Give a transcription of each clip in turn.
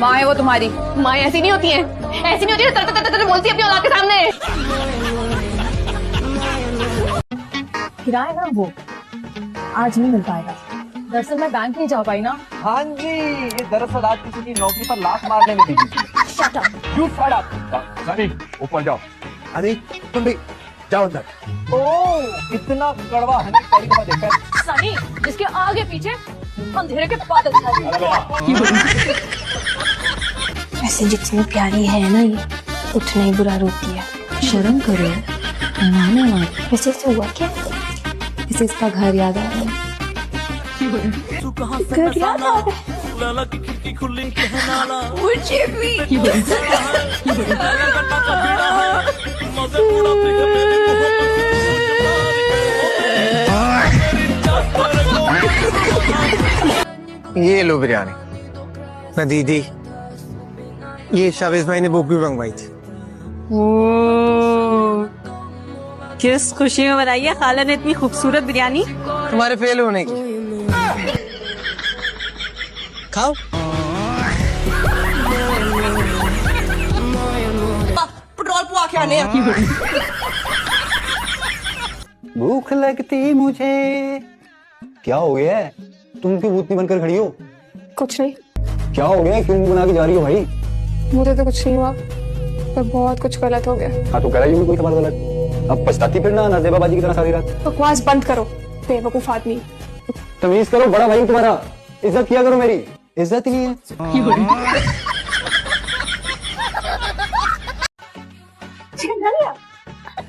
माँ है वो तुम्हारी। माँ ऐसी नहीं होती है, ऐसी नहीं होती है, तर बोलती है अपनी औलाद के सामने। किराया ना वो आज नहीं मिल पाएगा। दरअसल मैं बैंक नहीं जा पाई ना। हाँ जी, ये दरअसल आज किसी की नौकरी पर लात मारने में बिजी थी। Shut up. You shut up. Sunny, ऊपर जाओ। अरे तुम भी जाओ अंदर। ओह, इतना कड़वा हनी पहली दफा देखा है। सनी, जिसके आगे पीछे अंधेरे के बादल छाए। वैसे जितनी प्यारी है ना ये, उतना ही बुरा रोती है। शर्म करो। वैसे इसे हुआ क्या? इसे इसका घर याद आ रहा है। घर याद आ रहा है। मुझे भी। ये लो बिरयानी। ना दीदी, ये शावेज भाई ने बुक भी मंगवाई थी। किस खुशी में बनाई है खाला ने इतनी खूबसूरत बिरयानी? तुम्हारे फेल होने की। खाओ। पेट्रोल पुआ के आने। भूख लगती मुझे। क्या हो गया है? तुम क्यों भूतनी बनकर खड़ी हो? कुछ नहीं। क्या हो गया? क्यों बना के जा रही हो भाई? मुझे तो कुछ नहीं हुआ, पर बहुत कुछ गलत हो गया। हाँ तो कह रही हूँ कोई खबर गलत। अब पछताती फिर ना नजेबाबाजी की तरह सारी रात। बकवास बंद करो, बेवकूफ आदमी। तमीज करो, बड़ा भाई तुम्हारा। इज्जत किया करो मेरी। इज्जत ही नहीं है।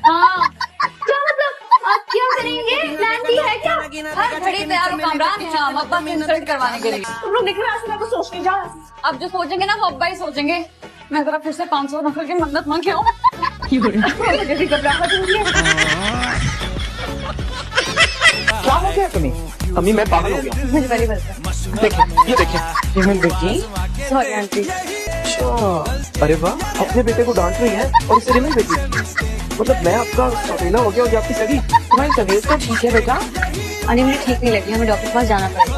हाँ, क्या मतलब आप क्या करेंगे? प्लान भी है क्या? हर घड़ी तैयार हो कामरान यहाँ मब्बा में इंसल्ट करवाने के लिए। तुम लोग निकले रास्ते में कुछ सोच नहीं जा। अब जो सोचेंगे ना वो अब्बा ही सोचेंगे। मैं जरा फिर से 500 नफर की मन्नत मांग के आऊँ। मुझे घबराहट हो रही है। क्या हो गया तुम्हें? अम्मी मैं पागल हो गया। मुझे पहले बता। देखिए, ये देखिए, ये मैंने देखी। Sorry aunty. अरे वाह, अपने बेटे को डांट रही है और इसे रिमिल भेजी। मतलब मैं आपका सौतेला हो गया और ये आपकी सगी। तुम्हारी तबीयत तो ठीक है बेटा? अरे मुझे ठीक नहीं लगी, हमें डॉक्टर के पास जाना पड़ेगा।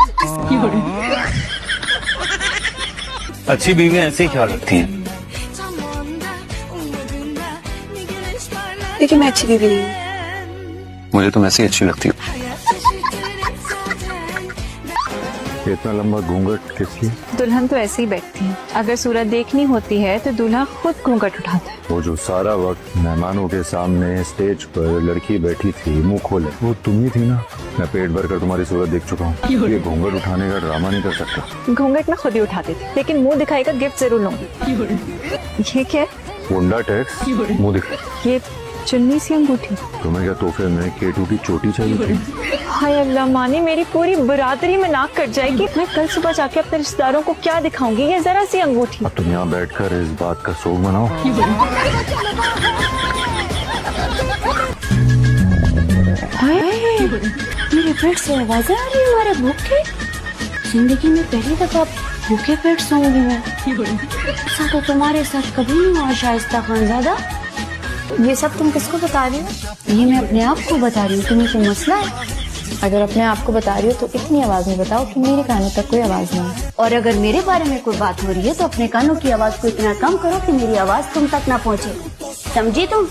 अच्छी बीवियां ऐसे ही ख्याल रखती हैं। देखिए मैं अच्छी बीवी नहीं हूँ। मुझे तुम ऐसी अच्छी लगती हो। इतना लंबा घूंघट किस लिए? दुल्हन तो ऐसे ही बैठती है, अगर सूरत देखनी होती है तो दूल्हा खुद घूंघट उठाता है। वो जो सारा वक्त मेहमानों के सामने स्टेज पर लड़की बैठी थी मुंह खोले, वो तुम ही थी ना। मैं पेट भर कर तुम्हारी सूरत देख चुका हूँ। ये घूंघट उठाने का ड्रामा नहीं कर सकता। घूंघट में खुद ही उठाते थे, लेकिन मुंह दिखाई का गिफ्ट जरूर लूंगी। ये क्या है? गुंडा टैक्स, मुंह दिखा। ये चुन्नी सी अंगूठी। तुम्हें क्या तोहफे में केटू की चोटी चाहिए थी? हाय अल्लाह, मानी मेरी पूरी बरादरी में नाक कट जाएगी। मैं कल सुबह जाके अपने रिश्तेदारों को क्या दिखाऊंगी? ये जरा सी अंगूठी। अब तुम यहाँ बैठकर इस बात का शोक मनाओ। मेरे पेट से आवाजें आ रही है हमारे भूखे। जिंदगी में पहली दफा भूखे पेट सोऊंगी मैं। ऐसा तो तुम्हारे साथ कभी नहीं हुआ शाइस्ता खानज़ादा। ये सब तुम किसको बता रही हो? ये मैं अपने आप को बता रही हूँ। तुम्हें कोई मसला है? अगर अपने आप को बता रही हो तो इतनी आवाज में बताओ कि मेरे कानों तक कोई आवाज ना हो। और अगर मेरे बारे में कोई बात हो रही है तो अपने कानों की आवाज को इतना कम करो कि मेरी आवाज तुम तक ना पहुँचे। समझी तुम?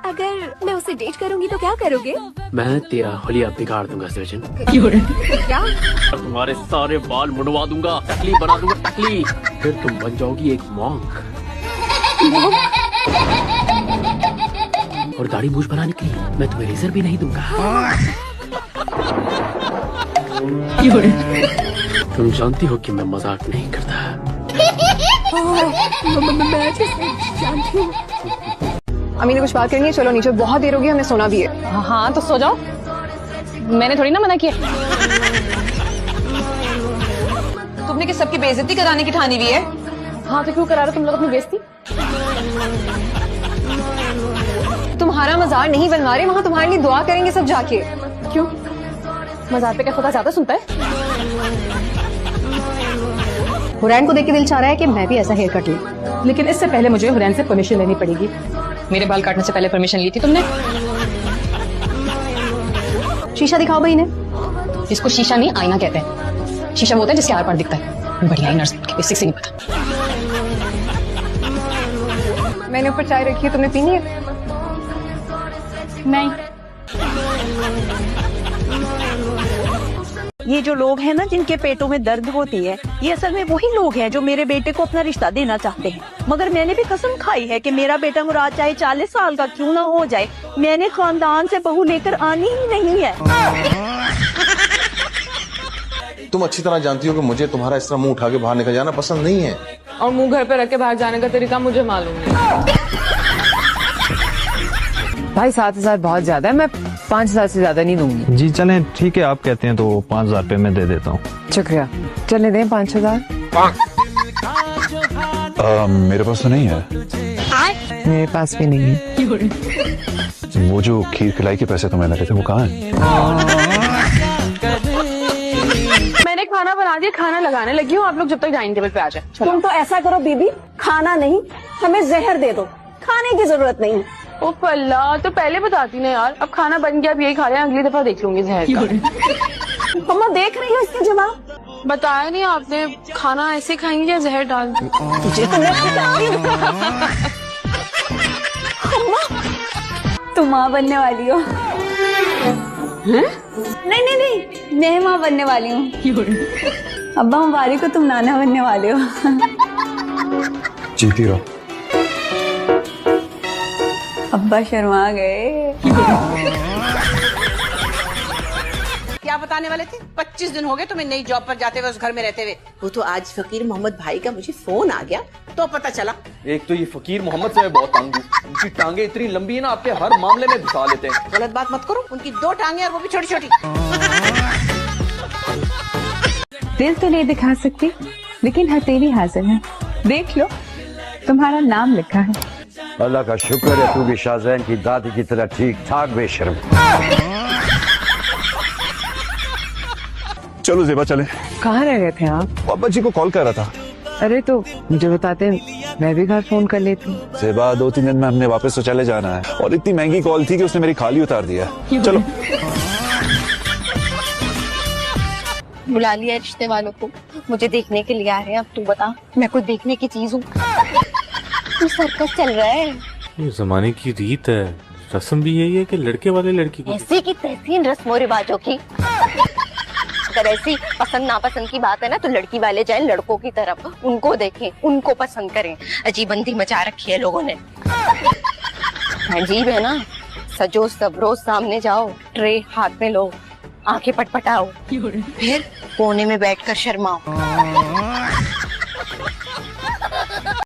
अगर मैं उसे डेट करूंगी तो क्या करोगे? मैं तेरा हुलिया बिगाड़ दूंगा सृजन। क्या? तुम्हारे सारे बाल मुड़वा दूंगा, टकली बना दूंगा, टकली। फिर तुम बन जाओगी एक मॉन्क। और दाढ़ी मूछ बनाने के लिए मैं तुम्हें रेजर भी नहीं दूंगा। तुम जानती हो कि मैं मजाक नहीं करता। अम्मी ने कुछ बात करनी है, चलो नीचे, बहुत देर होगी, हमें सोना भी है। हाँ तो सो जाओ, मैंने थोड़ी ना मना किया। तुमने किस सबकी बेइज्जती कराने की ठानी हुई है? हाँ तो क्यों करा रहे तुम लोग अपनी बेइज्जती? तुम्हारा मजार नहीं बनवा रहे, वहाँ तुम्हारे लिए दुआ करेंगे सब जाके। क्यों? मजार पे क्या खुदा ज्यादा सुनता है? हुरैन को देख के दिल चाह रहा है कि मैं भी ऐसा हेयर कट लूं, लेकिन इससे पहले मुझे हुरैन से परमिशन लेनी पड़ेगी। मेरे बाल काटने से पहले परमिशन ली थी तुमने? शीशा दिखाओ भाई ने। इसको शीशा नहीं आईना कहते हैं। शीशा होता है जिसके आर पार दिखता है। बढ़िया ही नर्स के बेसिक से नहीं पता। मैंने ऊपर चाय रखी है, तुमने पीनी है? नहीं। ये जो लोग हैं ना जिनके पेटों में दर्द होती है, ये असल में वही लोग हैं जो मेरे बेटे को अपना रिश्ता देना चाहते हैं। मगर मैंने भी कसम खाई है कि मेरा बेटा मुराद चाहे 40 साल का क्यों ना हो जाए, मैंने खानदान से बहू लेकर आनी ही नहीं है। तुम अच्छी तरह जानती हो कि मुझे तुम्हारा इस तरह मुंह उठा के बाहर निकल जाना पसंद नहीं है। और मुंह घर पे रख के बाहर जाने का तरीका मुझे मालूम नहीं। भाई 7,000 बहुत ज्यादा है, मैं 5,000 से ज्यादा नहीं दूंगी। जी चलें, ठीक है, आप कहते हैं तो 5,000 रुपये मैं दे देता हूँ। शुक्रिया, चले दें 5,000। मेरे पास तो नहीं है। मेरे पास भी नहीं है। वो जो खीर खिलाई के पैसे तुम्हें लगे थे वो कहाँ है? मैंने खाना बना दिया, खाना लगाने लगी हूँ, आप लोग जब तक डाइनिंग टेबल पे आ जाए। तुम तो ऐसा करो बीबी, खाना नहीं हमें जहर दे दो, खाने की जरूरत नहीं। ओ अल्लाह, तो पहले बताती ना यार। अब खाना बन गया, अब यही खा रहे हैं, अगली दफा देख लूंगी जहर का। मम्मा देख रही हो इसके जवाब? बताया नहीं आपने, खाना ऐसे खाएंगे या जहर डाल दूं? तुझे तो मैं बताती हूँ। अम्मा, तुम माँ बनने वाली हो। नहीं नहीं नहीं, मैं माँ बनने वाली हूँ। अब्बा मुबारक को, तुम नाना बनने वाले हो। जीती रहो। अब्बा शर्मा गए। क्या बताने वाले थे? 25 दिन हो गए तुम्हें नई जॉब पर जाते हुए, उस घर में रहते हुए। वो तो आज फकीर मोहम्मद भाई का मुझे फोन आ गया तो पता चला। एक तो ये फकीर मोहम्मद से मैं बहुत तंग हूँ। उनकी टांगे इतनी लंबी है ना, आपके हर मामले में घुसा लेते हैं। गलत बात मत करो, उनकी 2 टांगे और वो भी छोटी छोटी। दिल तो नहीं दिखा सकती, लेकिन हथेली हाजिर है। देख लो, तुम्हारा नाम लिखा है। अल्लाह का शुक्र है तू भी शाहजैन की दादी की तरह ठीक ठाक बेशर्म। चलो जेबा चले। कहाँ रह गए थे आप? पापा जी को कॉल कर रहा था। अरे तो मुझे बताते, मैं भी घर फोन कर लेती। जेबा 2-3 दिन में हमने वापस तो चले जाना है, और इतनी महंगी कॉल थी कि उसने मेरी खाली उतार दिया। चलो। बुला लिया रिश्ते वालों को, मुझे देखने के लिए आ रहे हैं। अब तू बता, मैं कुछ देखने की चीज हूँ? तू सर्कस चल रहा है। ये जमाने की रीत है, रस्म भी यही है कि लड़के वाले लड़की को। ऐसी की तैसी रस्मों रिवाजों की। अगर ऐसी पसंद नापसंद की बात है ना, तो लड़की वाले जाएं लड़कों की तरफ, उनको देखें, उनको पसंद करें। अजीबंदी मचा रखी है लोगों ने। अजीब है ना, सजो सबरो सामने जाओ, ट्रे हाथ में लो, आंखें पटपटाओ, फिर कोने में बैठकर शर्माओ।